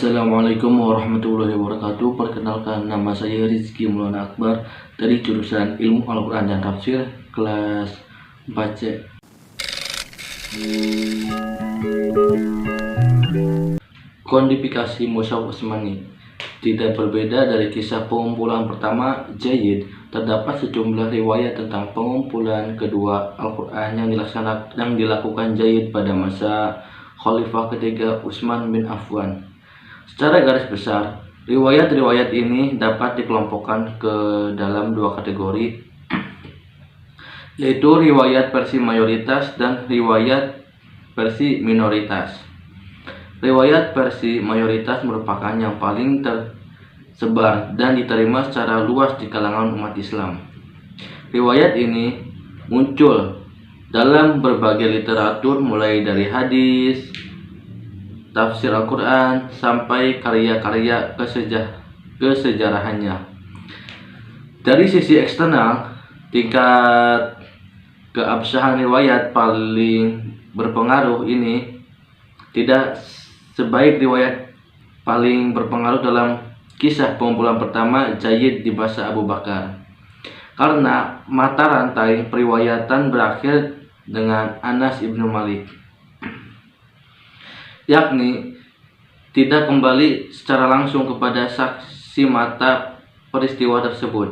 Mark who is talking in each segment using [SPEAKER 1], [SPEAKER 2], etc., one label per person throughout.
[SPEAKER 1] Assalamualaikum warahmatullahi wabarakatuh. Perkenalkan, nama saya Rizky Maulana Akbar dari jurusan Ilmu Al-Quran dan Tafsir kelas 4C. Kodifikasi Mushaf Utsmani tidak berbeda dari kisah pengumpulan pertama Jayyid. Terdapat sejumlah riwayat tentang pengumpulan kedua Al-Quran yang dilakukan Jayyid pada masa Khalifah ketiga Utsman bin Affan. Secara garis besar, riwayat-riwayat ini dapat dikelompokkan ke dalam dua kategori, yaitu riwayat versi mayoritas dan riwayat versi minoritas. Riwayat versi mayoritas merupakan yang paling tersebar dan diterima secara luas di kalangan umat Islam. Riwayat ini muncul dalam berbagai literatur, mulai dari hadis, tafsir Al-Quran, sampai karya-karya kesejarahannya. Dari sisi eksternal, tingkat keabsahan riwayat paling berpengaruh ini tidak sebaik riwayat paling berpengaruh dalam kisah pengumpulan pertama Jayyid di masa Abu Bakar, karena mata rantai periwayatan berakhir dengan Anas ibnu Malik, yakni tidak kembali secara langsung kepada saksi mata peristiwa tersebut.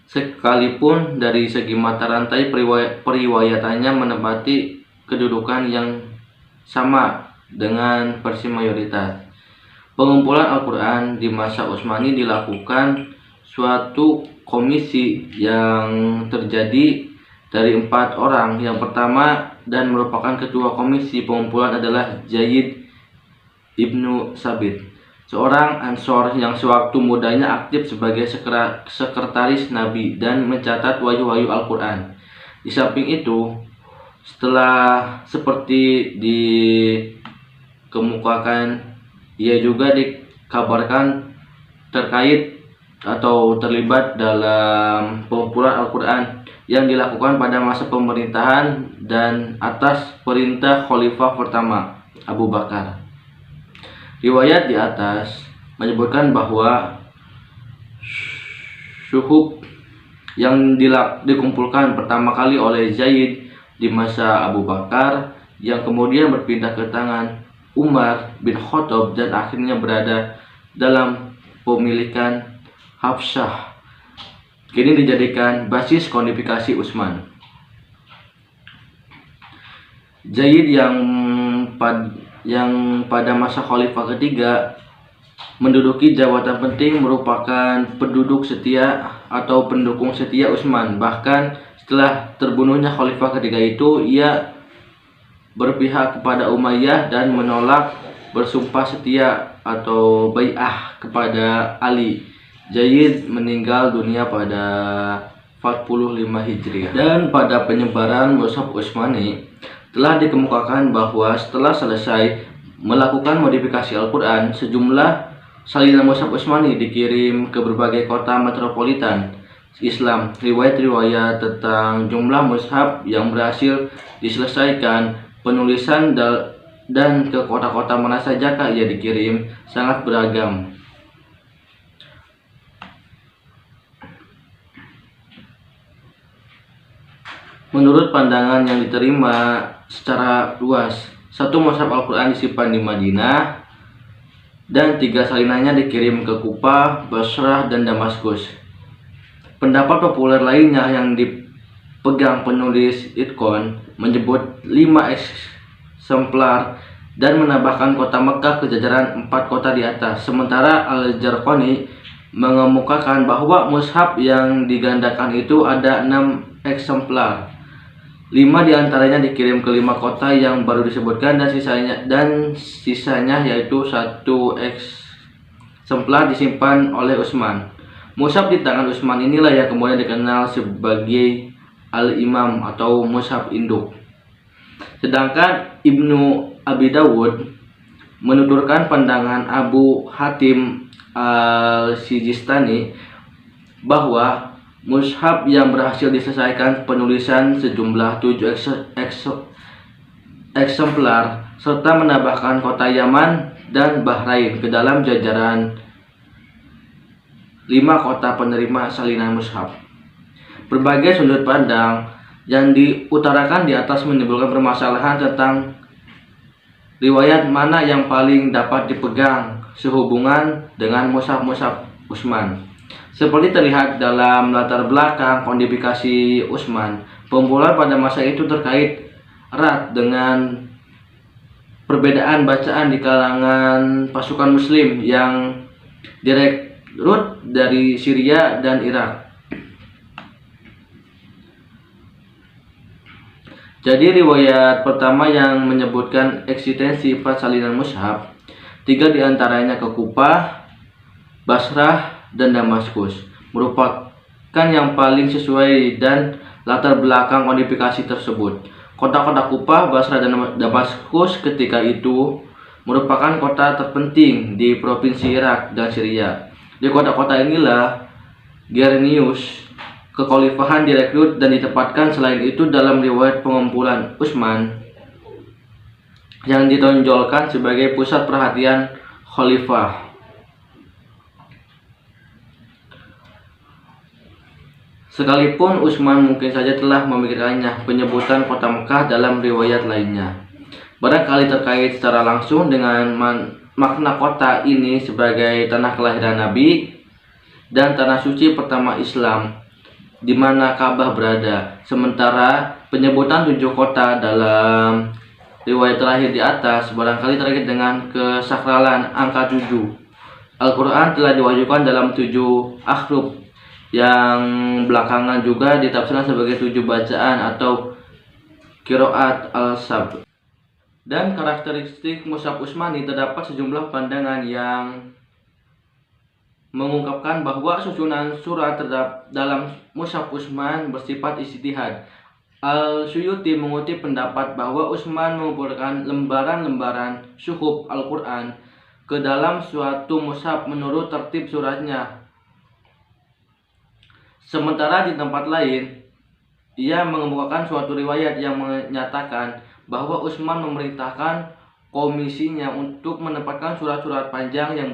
[SPEAKER 1] Sekalipun dari segi mata rantai periwayatannya menempati kedudukan yang sama dengan versi mayoritas. Pengumpulan Al-Quran di masa Utsmani dilakukan suatu komisi yang terdiri dari 4 orang. Yang pertama dan merupakan ketua komisi pengumpulan adalah Zaid ibnu Sabit, seorang Ansor yang sewaktu mudanya aktif sebagai sekretaris Nabi dan mencatat wahyu-wahyu Al-Quran. Di samping itu, setelah seperti dikemukakan, ia juga dikabarkan terkait atau terlibat dalam pengumpulan Al-Quran yang dilakukan pada masa pemerintahan dan atas perintah Khalifah pertama Abu Bakar. Riwayat di atas menyebutkan bahwa suhuf yang dikumpulkan pertama kali oleh Zaid di masa Abu Bakar, yang kemudian berpindah ke tangan Umar bin Khattab dan akhirnya berada dalam pemilikan Hafsah, kini dijadikan basis kodifikasi Utsman. Zaid yang pada masa Khalifah ketiga menduduki jabatan penting, merupakan penduduk setia atau pendukung setia Utsman. Bahkan setelah terbunuhnya Khalifah ketiga itu, ia berpihak kepada Umayyah dan menolak bersumpah setia atau bai'ah kepada Ali. Zaid meninggal dunia pada 45 Hijriah. Dan pada penyebaran Mushaf Utsmani telah dikemukakan bahwa setelah selesai melakukan modifikasi Al-Quran, sejumlah salinan Mushaf Utsmani dikirim ke berbagai kota metropolitan Islam. Riwayat-riwayat tentang jumlah mushaf yang berhasil diselesaikan penulisan dan ke kota-kota mana sajakah ia dikirim sangat beragam. Menurut pandangan yang diterima secara luas, satu mushaf Al-Quran disimpan di Madinah dan 3 salinannya dikirim ke Kufah, Basrah, dan Damaskus. Pendapat populer lainnya yang dipegang penulis Itqan menyebut 5 eksemplar dan menambahkan kota Mekah ke jajaran 4 kota di atas. Sementara Al-Jarqani mengemukakan bahwa mushaf yang digandakan itu ada 6 eksemplar. 5 diantaranya dikirim ke 5 kota yang baru disebutkan dan sisanya yaitu 1 eksemplar disimpan oleh Utsman. Mushaf di tangan Utsman inilah yang kemudian dikenal sebagai Al-Imam atau Mushaf Induk. Sedangkan Ibnu Abi Dawud menuturkan pandangan Abu Hatim Al-Sijistani bahwa mushaf yang berhasil diselesaikan penulisan sejumlah 7 eksemplar serta menambahkan kota Yaman dan Bahrain ke dalam jajaran 5 kota penerima salinan mushaf. Berbagai sudut pandang yang diutarakan di atas menimbulkan permasalahan tentang riwayat mana yang paling dapat dipegang sehubungan dengan mushaf-mushaf Utsman. Seperti terlihat dalam latar belakang kodifikasi Utsman, pemula pada masa itu terkait erat dengan perbedaan bacaan di kalangan pasukan muslim yang direkrut dari Syria dan Irak. Jadi riwayat pertama yang menyebutkan eksistensi 4 salinan mushaf, 3 diantaranya ke Kufah, Basrah, dan Damaskus, merupakan yang paling sesuai dan latar belakang kodifikasi tersebut. Kota-kota Kufah, Basrah, dan Damaskus ketika itu merupakan kota terpenting di provinsi Irak dan Syria. Di kota-kota inilah Gerenius kekhalifahan direkrut dan ditempatkan. Selain itu, dalam riwayat pengumpulan Utsman yang ditonjolkan sebagai pusat perhatian khalifah. Sekalipun Utsman mungkin saja telah memikirkannya penyebutan kota Mekah dalam riwayat lainnya, barangkali terkait secara langsung dengan makna kota ini sebagai tanah kelahiran Nabi dan tanah suci pertama Islam, di mana Ka'bah berada. Sementara penyebutan 7 kota dalam riwayat terakhir di atas barangkali terkait dengan kesakralan angka 7. Al-Quran telah diwahyukan dalam 7 ahruf yang belakangan juga ditafsirkan sebagai 7 bacaan atau qiraat al-sab. Dan karakteristik mushaf Utsmani terdapat sejumlah pandangan yang mengungkapkan bahwa susunan surat dalam mushaf Utsman bersifat ijtihad. Al-Suyuti mengutip pendapat bahwa Utsman mengumpulkan lembaran-lembaran suhuf Al-Quran ke dalam suatu mushaf menurut tertib suratnya. Sementara di tempat lain, ia mengemukakan suatu riwayat yang menyatakan bahwa Utsman memerintahkan komisinya untuk menempatkan surat-surat panjang yang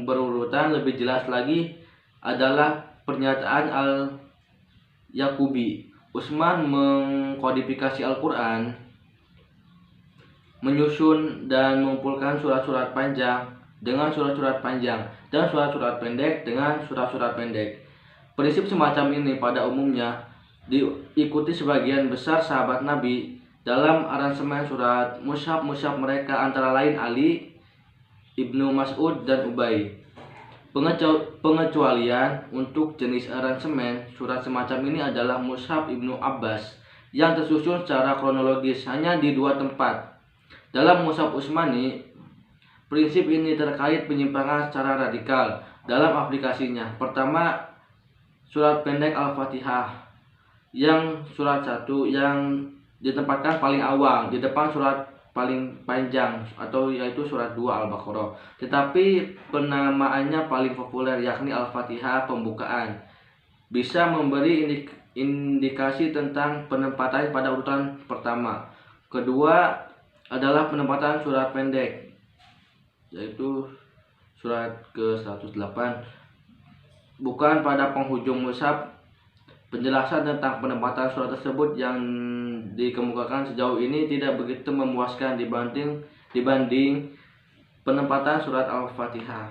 [SPEAKER 1] berurutan. Lebih jelas lagi adalah pernyataan Al-Yaqubi. Utsman mengkodifikasi Al-Quran, menyusun dan mengumpulkan surat-surat panjang dengan surat-surat panjang dan surat-surat pendek dengan surat-surat pendek. Prinsip semacam ini pada umumnya diikuti sebagian besar sahabat Nabi dalam aransemen surat mushaf mereka, antara lain Ali, Ibnu Mas'ud, dan Ubay. Pengecualian untuk jenis aransemen surat semacam ini adalah mushaf Ibnu Abbas yang tersusun secara kronologis hanya di 2 tempat. Dalam mushaf Utsmani, prinsip ini terkait penyimpangan secara radikal dalam aplikasinya. Pertama, surat pendek Al-Fatihah yang surat 1 yang ditempatkan paling awal di depan surat paling panjang, atau yaitu surat 2 Al-Baqarah. Tetapi penamaannya paling populer yakni Al-Fatihah pembukaan. Bisa memberi indikasi tentang penempatan pada urutan pertama. Kedua adalah penempatan surat pendek, yaitu surat ke-108 bukan pada penghujung mushaf. Penjelasan tentang penempatan surat tersebut yang dikemukakan sejauh ini tidak begitu memuaskan dibanding penempatan surat Al-Fatihah.